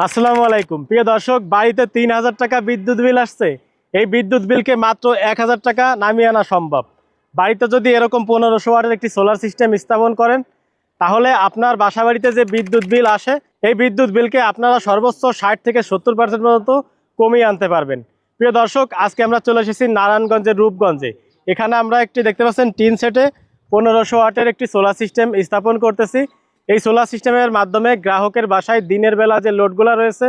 আসসালামু আলাইকুম প্রিয় দর্শক, বাড়িতে ৩,০০০ টাকা বিদ্যুৎ বিল আসছে। এই বিদ্যুৎ বিলকে মাত্র ১,০০০ টাকা নামিয়ে আনা সম্ভব। বাড়িতে যদি এরকম ১৫০০ ওয়াটের একটি সোলার সিস্টেম স্থাপন করেন, তাহলে আপনার বাসা বাড়িতে যে বিদ্যুৎ বিল আসে, এই বিদ্যুৎ বিলকে আপনারা সর্বোচ্চ ৬০ থেকে ৭০% পর্যন্ত কমিয়ে আনতে পারবেন। প্রিয় দর্শক, আজকে আমরা চলে এসেছি নারায়ণগঞ্জের রূপগঞ্জে। এখানে আমরা একটি দেখতে পাচ্ছেন টিন সেটে ১৫০০ ওয়াটের একটি সোলার সিস্টেম স্থাপন করতেছি। এই সোলার সিস্টেমের মাধ্যমে গ্রাহকের বাসায় দিনের বেলা যে লোডগুলো রয়েছে,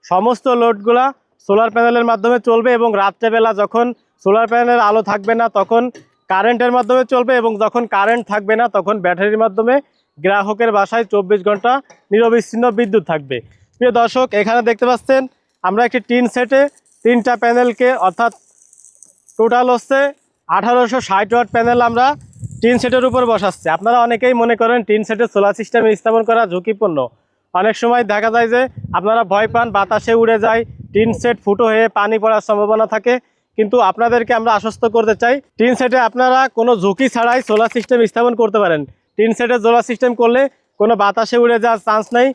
সমস্ত লোডগুলা সোলার প্যানেলের মাধ্যমে চলবে এবং রাত্রেবেলা যখন সোলার প্যানেলের আলো থাকবে না তখন কারেন্টের মাধ্যমে চলবে, এবং যখন কারেন্ট থাকবে না তখন ব্যাটারির মাধ্যমে গ্রাহকের বাসায় ২৪ ঘন্টা নিরবিচ্ছিন্ন বিদ্যুৎ থাকবে। প্রিয় দর্শক, এখানে দেখতে পাচ্ছেন আমরা একটি টিন সেটে ৩টা প্যানেলকে, অর্থাৎ টোটাল হচ্ছে ১৮৬০ ওয়াট প্যানেল আমরা টিন সেটের উপর বসাচ্ছে। আপনারা অনেকেই মনে করেন টিন সেটের সোলার সিস্টেম স্থাপন করা ঝুঁকিপূর্ণ। অনেক সময় দেখা যায় যে আপনারা ভয় পান, বাতাসে উড়ে যায়, টিন সেট ফুটো হয়ে পানি পড়ার সম্ভাবনা থাকে। কিন্তু আপনাদেরকে আমরা আশ্বস্ত করতে চাই, টিন সেটে আপনারা কোনো ঝুঁকি ছাড়াই সোলার সিস্টেম স্থাপন করতে পারেন। টিন সেটে সোলার সিস্টেম করলে কোনো বাতাসে উড়ে যাওয়ার চান্স নেই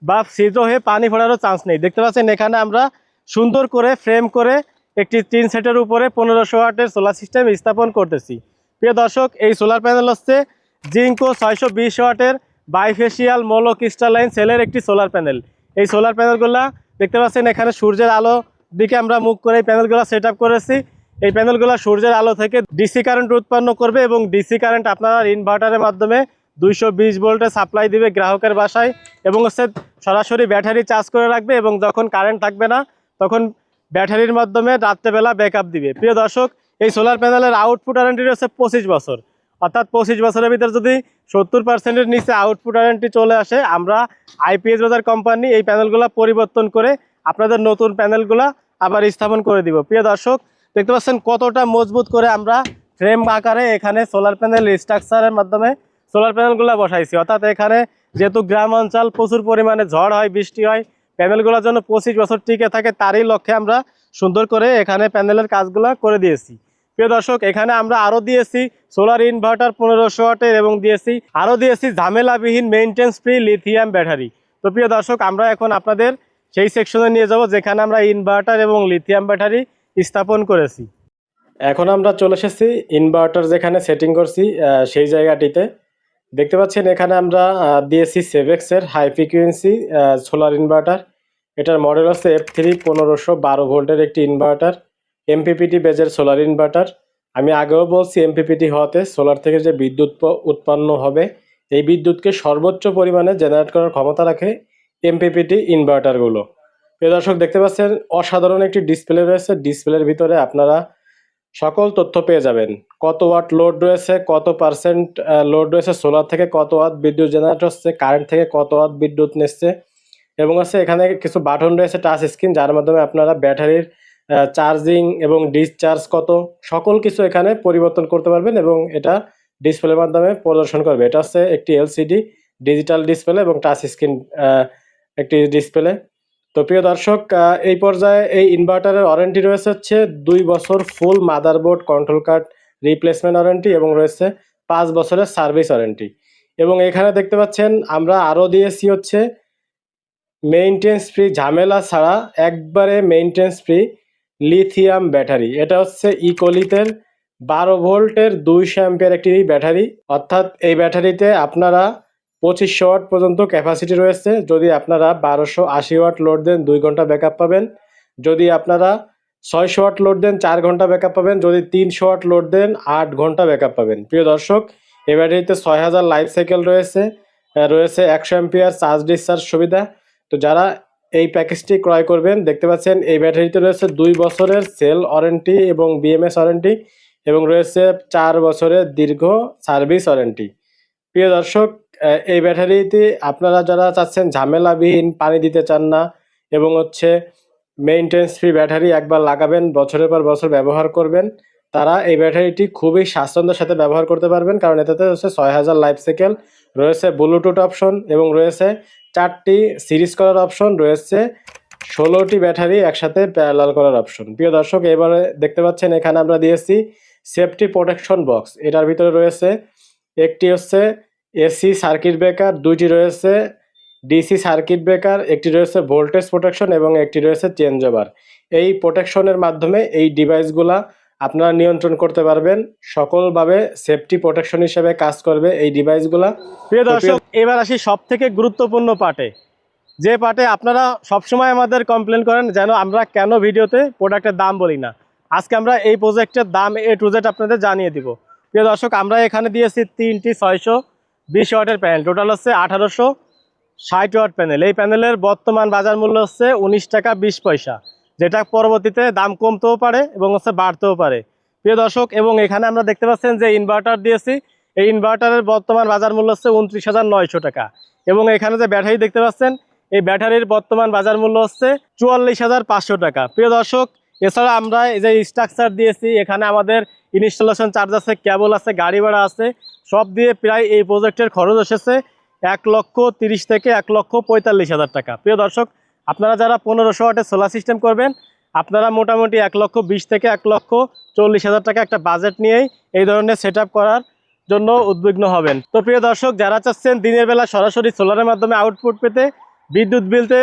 বা ছিদ্র হয়ে পানি পড়ারও চান্স নেই। দেখতে পাচ্ছেন এখানে আমরা সুন্দর করে ফ্রেম করে একটি টিন সেটের উপরে ১৫০০ ওয়াটের সোলার সিস্টেম স্থাপন করতেছি। প্রিয় দর্শক, এই সোলার প্যানেল হচ্ছে জিঙ্কো ৬২০ ওয়াটের বাইফেশিয়াল মোলো ক্রিস্টালাইন সেলের একটি সোলার প্যানেল। এই সোলার প্যানেলগুলো দেখতে পাচ্ছেন এখানে সূর্যের আলো দিকে আমরা মুখ করে এই প্যানেলগুলো সেট আপ করেছি। এই প্যানেলগুলো সূর্যের আলো থেকে ডিসি কারেন্ট উৎপন্ন করবে এবং ডিসি কারেন্ট আপনারা ইনভার্টারের মাধ্যমে ২২০ ভোল্টে সাপ্লাই দিবে গ্রাহকের বাসায়, এবং হচ্ছে সরাসরি ব্যাটারি চার্জ করে রাখবে, এবং যখন কারেন্ট থাকবে না তখন ব্যাটারির মাধ্যমে রাত্রেবেলা ব্যাকআপ দিবে। প্রিয় দর্শক, এই সোলার প্যানেলের আউটপুট ওয়ারেন্টি রয়েছে ২৫ বছর। অর্থাৎ ২৫ বছরের ভিতরে যদি ৭০%-এর নিচে আউটপুট ওয়ারেন্টি চলে আসে, আমরা আইপিএস বাজার কোম্পানি এই প্যানেলগুলো পরিবর্তন করে আপনাদের নতুন প্যানেলগুলো আবার স্থাপন করে দিব। প্রিয় দর্শক, দেখতে পাচ্ছেন কতটা মজবুত করে আমরা ফ্রেম আকারে এখানে সোলার প্যানেল স্ট্রাকচারের মাধ্যমে সোলার প্যানেলগুলো বসাইছি। অর্থাৎ এখানে যেহেতু গ্রাম অঞ্চল, প্রচুর পরিমাণে ঝড় হয়, বৃষ্টি হয়, প্যানেলগুলোর জন্য ২৫ বছর টিকে থাকে, তারই লক্ষ্যে আমরা সুন্দর করে এখানে প্যানেলের কাজগুলো করে দিয়েছি। প্রিয় দর্শক, এখানে আমরা আরও দিয়েছি সোলার ইনভার্টার ১৫০০ ওয়াটের, এবং দিয়েছি ঝামেলাবিহীন মেইনটেন্স ফ্রি লিথিয়াম ব্যাটারি। তো প্রিয় দর্শক, আমরা এখন আপনাদের সেই সেকশনে নিয়ে যাব যেখানে আমরা ইনভার্টার এবং লিথিয়াম ব্যাটারি স্থাপন করেছি। এখন আমরা চলে এসেছি ইনভার্টার যেখানে সেটিং করছি সেই জায়গাটিতে। দেখতে পাচ্ছেন এখানে আমরা দিয়েছি সেভেক্সের হাই ফ্রিকুয়েন্সি সোলার ইনভার্টার। এটার মডেল হচ্ছে F3 1512 ভোল্টের একটি ইনভার্টার, এমপিপিটি বেজের সোলার ইনভার্টার। আমি আগেও বলছি, এমপিপিটি হওয়াতে সোলার থেকে যে বিদ্যুৎ উৎপন্ন হবে, এই বিদ্যুৎকে সর্বোচ্চ পরিমাণে জেনারেট করার ক্ষমতা রাখে এমপিপিটি ইনভার্টারগুলো। প্রিয় দর্শক, দেখতে পাচ্ছেন অসাধারণ একটি ডিসপ্লে রয়েছে। ডিসপ্লের ভিতরে আপনারা সকল তথ্য পেয়ে যাবেন। কত ওয়াট লোড রয়েছে, কত পার্সেন্ট লোড রয়েছে, সোলার থেকে কত ওয়াট বিদ্যুৎ জেনারেট হচ্ছে, কারেন্ট থেকে কত ওয়াট বিদ্যুৎ নিচ্ছে, এবং আছে এখানে কিছু বাটন রয়েছে টাচ স্ক্রিন, যার মাধ্যমে আপনারা ব্যাটারির চার্জিং এবং ডিসচার্জ কত, সকল কিছু এখানে পরিবর্তন করতে পারবেন, এবং এটা ডিসপ্লের মাধ্যমে প্রদর্শন করবে। এটা হচ্ছে একটি এলসিডি ডিজিটাল ডিসপ্লে এবং টাচ স্ক্রিন একটি ডিসপ্লে। তো প্রিয় দর্শক, এই পর্যায়ে এই ইনভার্টারের ওয়ারেন্টি রয়েছে হচ্ছে ২ বছর full motherboard control card replacement warranty, এবং রয়েছে ৫ বছরের সার্ভিস ওয়ারেন্টি। এবং এখানে দেখতে পাচ্ছেন আমরা আরও দিয়েছি হচ্ছে মেইনটেন্স ফ্রি, ঝামেলা ছাড়া একবারে মেইনটেন্স ফ্রি লিথিয়াম ব্যাটারি। এটা হচ্ছে ইকোলিথের ১২ ভোল্টের ২০০ অ্যাম্পিয়ার একটি ব্যাটারি। অর্থাৎ এই ব্যাটারিতে আপনারা ২৫০০ ওয়াট পর্যন্ত ক্যাপাসিটি রয়েছে। যদি আপনারা ১২৮০ ওয়াট লোড দেন ২ ঘন্টা ব্যাকআপ পাবেন। যদি আপনারা ৬০০ ওয়াট লোড দেন ৪ ঘন্টা ব্যাকআপ পাবেন। যদি ৩০০ ওয়াট লোড দেন ৮ ঘন্টা ব্যাকআপ পাবেন। প্রিয় দর্শক, এই ব্যাটারিতে ৬০০০ লাইফ সাইকেল রয়েছে, ১০০ অ্যাম্পিয়ার চার্জ ডিসচার্জ সুবিধা। তো যারা এই প্যাকেজটি ক্রয় করবেন, দেখতে পাচ্ছেন এই ব্যাটারিতে রয়েছে ২ বছরের সেল ওয়ারেন্টি এবং বিএমএস ওয়ারেন্টি, এবং রয়েছে ৪ বছরের দীর্ঘ সার্ভিস ওয়ারেন্টি। প্রিয় দর্শক, এই ব্যাটারিতে আপনারা যারা চাচ্ছেন ঝামেলাবিহীন, পানি দিতে চান না, এবং হচ্ছে মেইনটেন্স ফ্রি ব্যাটারি, একবার লাগাবেন বছরের পর বছর ব্যবহার করবেন, তারা এই ব্যাটারিটি খুবই স্বাচ্ছন্দ্যের সাথে ব্যবহার করতে পারবেন। কারণ এটাতে হচ্ছে ৬০০০ লাইফ সাইকেল রয়েছে, ব্লুটুথ অপশন, এবং রয়েছে ৪টি সিরিজ করার অপশন, রয়েছে ১৬টি ব্যাটারি একসাথে প্যারালাল করার অপশন। প্রিয় দর্শক, এবারে দেখতে পাচ্ছেন এখানে আমরা দিয়েছি সেফটি প্রোটেকশন বক্স। এটার ভিতরে রয়েছে একটি হচ্ছে এসি সার্কিট ব্রেকার, ২টি রয়েছে ডিসি সার্কিট ব্রেকার, একটি রয়েছে ভোল্টেজ প্রোটেকশন এবং একটি রয়েছে চেঞ্জ ওভার। এই প্রোটেকশনের মাধ্যমে এই ডিভাইসগুলা আপনারা নিয়ন্ত্রণ করতে পারবেন। সকলভাবে সেফটি প্রোটেকশন হিসেবে কাজ করবে এই ডিভাইসগুলা। প্রিয় দর্শক, এবার আসি সব থেকে গুরুত্বপূর্ণ পার্টে, যে পার্টে আপনারা সবসময় আমাদের কমপ্লেন করেন যেন আমরা কেন ভিডিওতে প্রোডাক্টের দাম বলি না। আজকে আমরা এই প্রজেক্টের দাম A to Z আপনাদের জানিয়ে দিব। প্রিয় দর্শক, আমরা এখানে দিয়েছি 3টি 620 ওয়াটের প্যানেল, টোটাল হচ্ছে 1860 ওয়াট প্যানেল। এই প্যানেলের বর্তমান বাজার মূল্য হচ্ছে 19 টাকা 20 পয়সা, যেটা পরবর্তীতে দাম কমতেও পারে এবং হচ্ছে বাড়তেও পারে। প্রিয় দর্শক, এবং এখানে আমরা দেখতে পাচ্ছেন যে ইনভার্টার দিয়েছি, এই ইনভার্টারের বর্তমান বাজার মূল্য হচ্ছে 29,900 টাকা। এবং এখানে যে ব্যাটারি দেখতে পাচ্ছেন, এই ব্যাটারির বর্তমান বাজার মূল্য হচ্ছে 44,500 টাকা। প্রিয় দর্শক, এছাড়া আমরা এই যে স্ট্রাকচার দিয়েছি, এখানে আমাদের ইনস্টলেশন চার্জ আছে, কেবল আছে, গাড়ি ভাড়া আছে, সব দিয়ে প্রায় এই প্রজেক্টের খরচ এসেছে 1,30,000 থেকে 1,45,000 টাকা। প্রিয় দর্শক, আপনারা যারা 1500 ওয়াটের সোলার সিস্টেম করবেন, আপনারা মোটামুটি 1,20,000 থেকে 1,40,000 টাকা একটা বাজেট নিয়েই এই ধরনের সেট করার জন্য উদ্বিগ্ন হবেন। তো প্রিয় দর্শক, যারা চাচ্ছেন দিনের বেলা সরাসরি সোলারের মাধ্যমে আউটপুট পেতে, বিদ্যুৎ বিলতে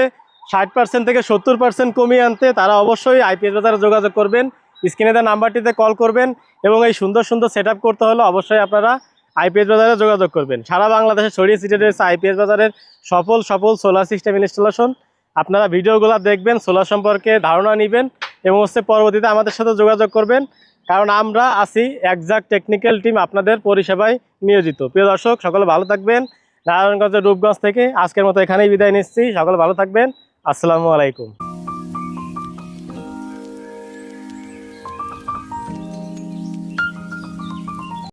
60% থেকে 70% কমিয়ে আনতে, তারা অবশ্যই আইপিএস বাজারে যোগাযোগ করবেন। স্ক্রিনে দেওয়া নাম্বারটিতে কল করবেন এবং এই সুন্দর সুন্দর সেট করতে হলে অবশ্যই আপনারা আইপিএস বাজারে যোগাযোগ করবেন। সারা বাংলাদেশে ছড়িয়ে ছিটিয়ে রয়েছে আইপিএস বাজারের সফল সোলার সিস্টেম ইনস্টলেশন। আপনারা ভিডিওগুলো দেখবেন, সোলার সম্পর্কে ধারণা নেবেন এবং হচ্ছে পরবর্তীতে আমাদের সাথে যোগাযোগ করবেন, কারণ আমরা আছি একজাক্ট টেকনিক্যাল টিম আপনাদের পরিষেবায় নিয়োজিত। প্রিয় দর্শক, সকলে ভালো থাকবেন। নারায়ণগঞ্জের রূপগঞ্জ থেকে আজকের মতো এখানেই বিদায় নিচ্ছি। সকলে ভালো থাকবেন। আসসালামু আলাইকুম।